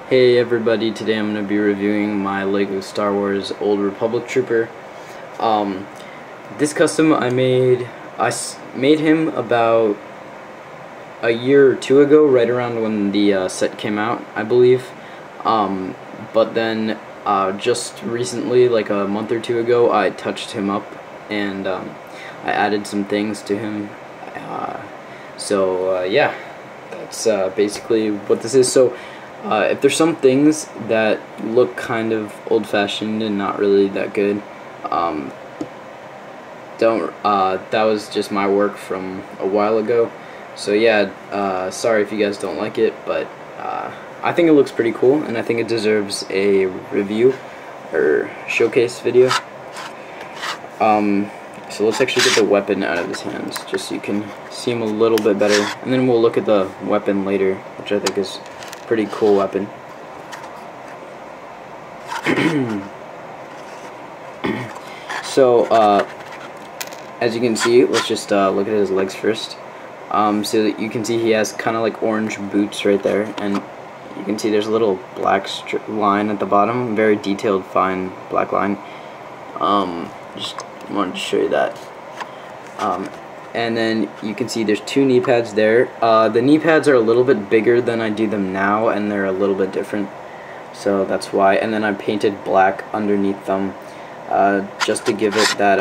Hey everybody, today I'm going to be reviewing my LEGO Star Wars Old Republic Trooper. This custom I made him about a year or two ago, right around when the set came out, I believe. But then just recently, like a month or two ago, I touched him up and I added some things to him. Yeah, that's basically what this is. So if there's some things that look kind of old-fashioned and not really that good, that was just my work from a while ago. So yeah, sorry if you guys don't like it, but I think it looks pretty cool, and I think it deserves a review or showcase video. So let's actually get the weapon out of his hands, just so you can see him a little bit better, and then we'll look at the weapon later, which I think is a pretty cool weapon. So, as you can see, let's just look at his legs first. So that you can see he has kind of like orange boots right there, and you can see there's a little black line at the bottom, very detailed, fine black line. Just wanted to show you that. And then you can see there's two knee pads there. The knee pads are a little bit bigger than I do them now, and they're a little bit different, so that's why. And then I painted black underneath them, just to give it that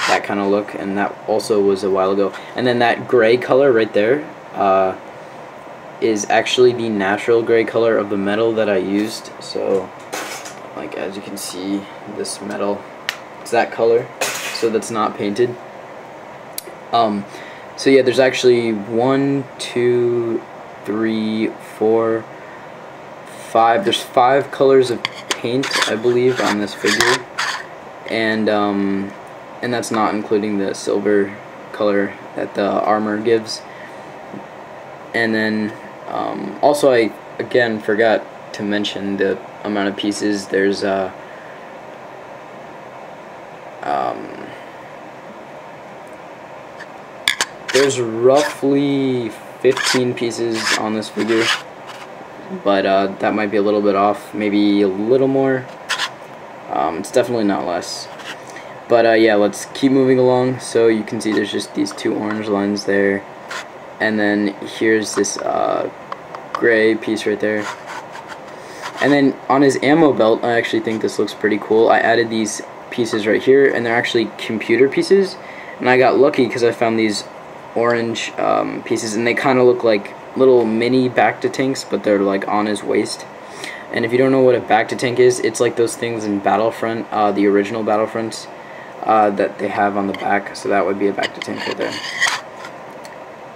that kind of look, and that also was a while ago. And then that gray color right there is actually the natural gray color of the metal that I used. So, like, as you can see, this metal, it's that color, so that's not painted. So yeah, there's actually 1, 2, 3, 4, 5. There's 5 colors of paint, I believe, on this figure, and that's not including the silver color that the armor gives. And then also, I again forgot to mention the amount of pieces. There's roughly 15 pieces on this figure, but that might be a little bit off, maybe a little more. It's definitely not less. But yeah, let's keep moving along. So you can see there's just these 2 orange lines there, and then here's this gray piece right there. And then on his ammo belt, I actually think this looks pretty cool. I added these pieces right here, and they're actually computer pieces, and I got lucky because I found these orange pieces, and they kind of look like little mini back-to-tanks, but they're like on his waist. And if you don't know what a back-to-tank is, it's like those things in Battlefront, the original Battlefronts, that they have on the back. So that would be a back-to-tank right there.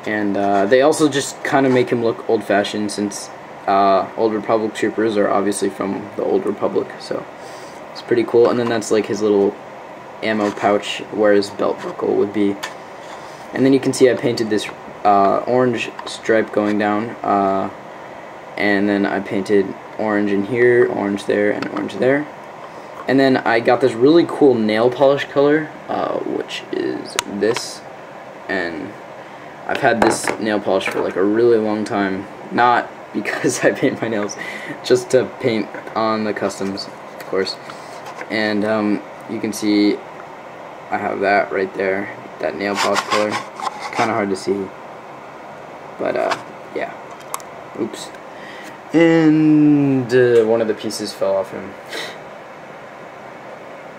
And they also just kind of make him look old-fashioned, since Old Republic troopers are obviously from the Old Republic, so it's pretty cool. And then that's like his little ammo pouch where his belt buckle would be. And then you can see I painted this orange stripe going down, and then I painted orange in here, orange there, and orange there. And then I got this really cool nail polish color, which is this, and I've had this nail polish for like a really long time, not because I paint my nails, just to paint on the customs, of course. And you can see I have that right there, that nail polish color. It's kind of hard to see, but yeah. Oops. And one of the pieces fell off him.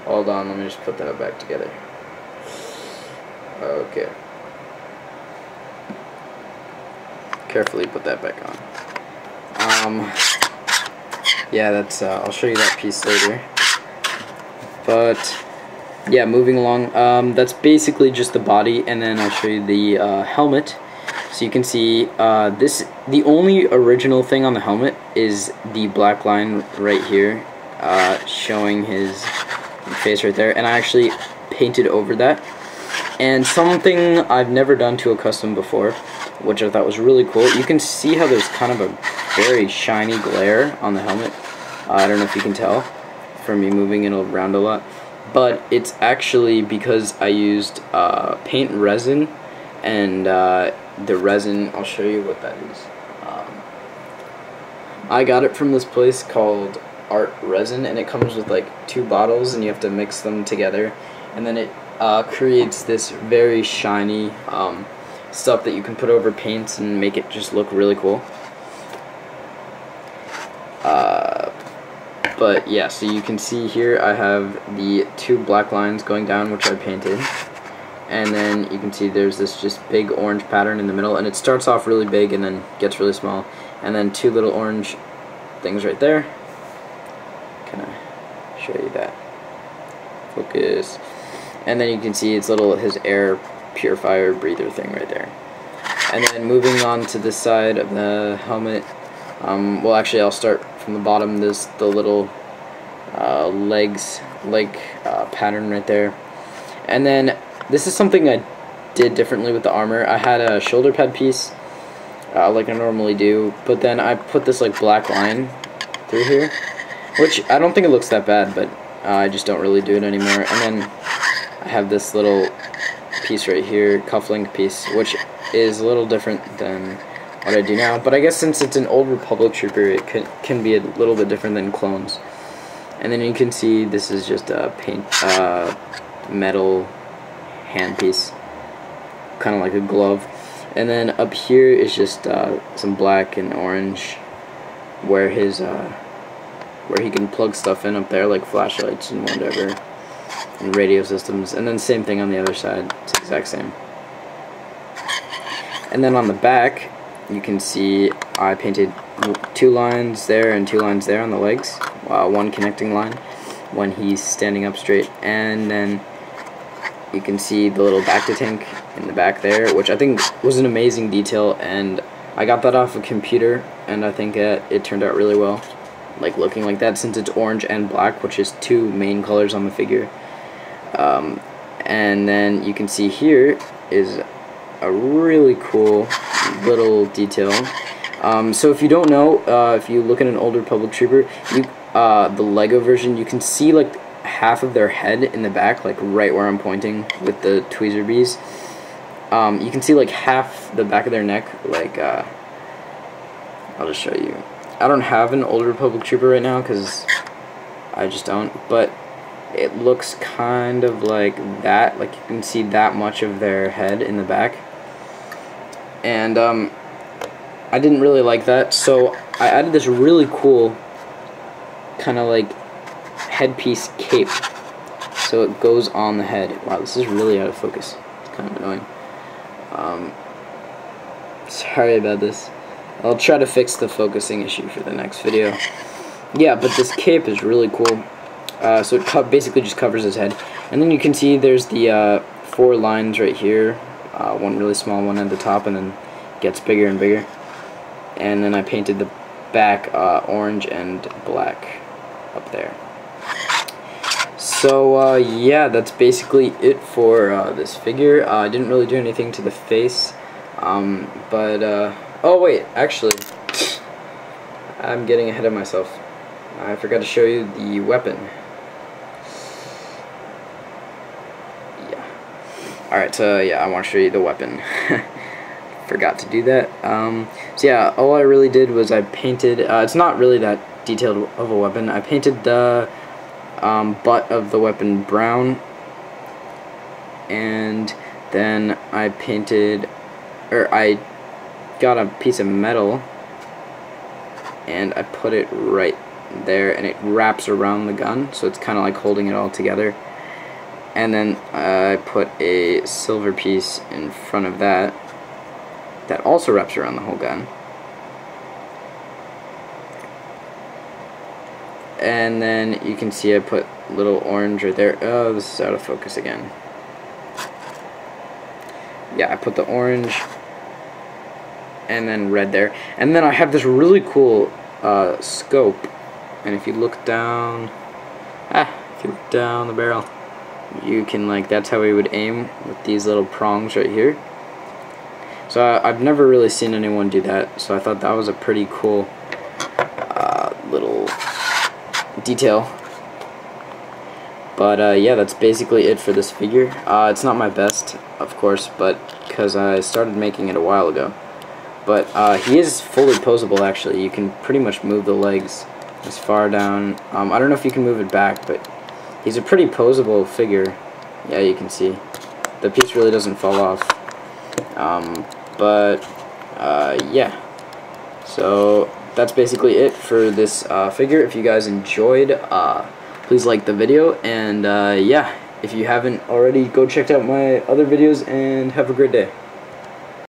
Hold on, let me just put that back together. Okay. Carefully put that back on. Yeah, that's I'll show you that piece later. But yeah, moving along, that's basically just the body, and then I'll show you the helmet. So you can see the only original thing on the helmet is the black line right here, showing his face right there, and I actually painted over that. And something I've never done to a custom before, which I thought was really cool, you can see how there's kind of a very shiny glare on the helmet. I don't know if you can tell from me moving it around a lot, but it's actually because I used paint resin, and the resin, I'll show you what that is. I got it from this place called Art Resin, and it comes with like 2 bottles, and you have to mix them together, and then it creates this very shiny stuff that you can put over paints and make it just look really cool. But yeah, so you can see here I have the 2 black lines going down, which I painted, and then you can see there's this just big orange pattern in the middle, and it starts off really big and then gets really small, and then 2 little orange things right there. Can I show you that? Focus. And then you can see it's his air purifier breather thing right there. And then moving on to this side of the helmet, well, actually I'll start from the bottom. There's the little leg pattern right there. And then this is something I did differently with the armor. I had a shoulder pad piece like I normally do, but then I put this like black line through here, which I don't think it looks that bad, but I just don't really do it anymore. And then I have this little piece right here, cufflink piece, which is a little different than what I do now, but I guess since it's an old Republic Trooper, it can be a little bit different than clones. And then you can see this is just a metal handpiece, kind of like a glove. And then up here is just some black and orange, where where he can plug stuff in up there, like flashlights and whatever, and radio systems. And then same thing on the other side, it's the exact same. And then on the back, you can see I painted 2 lines there and 2 lines there on the legs, 1 connecting line when he's standing up straight, and then you can see the little Bacta tank in the back there, which I think was an amazing detail, and I got that off a computer, and I think it turned out really well, like looking like that, since it's orange and black, which is 2 main colors on the figure. And then you can see here is a really cool little detail. So if you don't know, if you look at an older Republic Trooper, the Lego version, you can see like half of their head in the back, like right where I'm pointing with the tweezer bees. You can see like half the back of their neck, like I'll just show you. I don't have an older Republic Trooper right now because I just don't, but it looks kind of like that, like you can see that much of their head in the back. And I didn't really like that, so I added this really cool kind of like headpiece cape, so it goes on the head. Wow, this is really out of focus. It's kind of annoying. Sorry about this. I'll try to fix the focusing issue for the next video. Yeah, but this cape is really cool. So it basically just covers his head. And then you can see there's the 4 lines right here. 1 really small one at the top, and then gets bigger and bigger. And then I painted the back orange and black up there. So yeah, that's basically it for this figure. I didn't really do anything to the face, oh wait, actually, I'm getting ahead of myself. I forgot to show you the weapon. Yeah. Alright, so yeah, I want to show you the weapon. Forgot to do that. So yeah, all I really did was I painted, it's not really that detailed of a weapon. I painted the butt of the weapon brown, and then I painted, I got a piece of metal and I put it right there, and it wraps around the gun, so it's kind of like holding it all together. And then I put a silver piece in front of that also wraps around the whole gun. And then you can see I put little orange right there. Oh, this is out of focus again. Yeah, I put the orange and then red there. And then I have this really cool scope. And if you look down, the barrel, you can, like, that's how we would aim with these little prongs right here. So I've never really seen anyone do that, so I thought that was a pretty cool little detail. But yeah, that's basically it for this figure. It's not my best, of course, but because I started making it a while ago. But he is fully posable, actually. You can pretty much move the legs as far down. I don't know if you can move it back, but he's a pretty posable figure. Yeah, you can see. The piece really doesn't fall off. Yeah. So that's basically it for this figure. If you guys enjoyed, please like the video, and yeah, if you haven't already, go check out my other videos, and have a great day.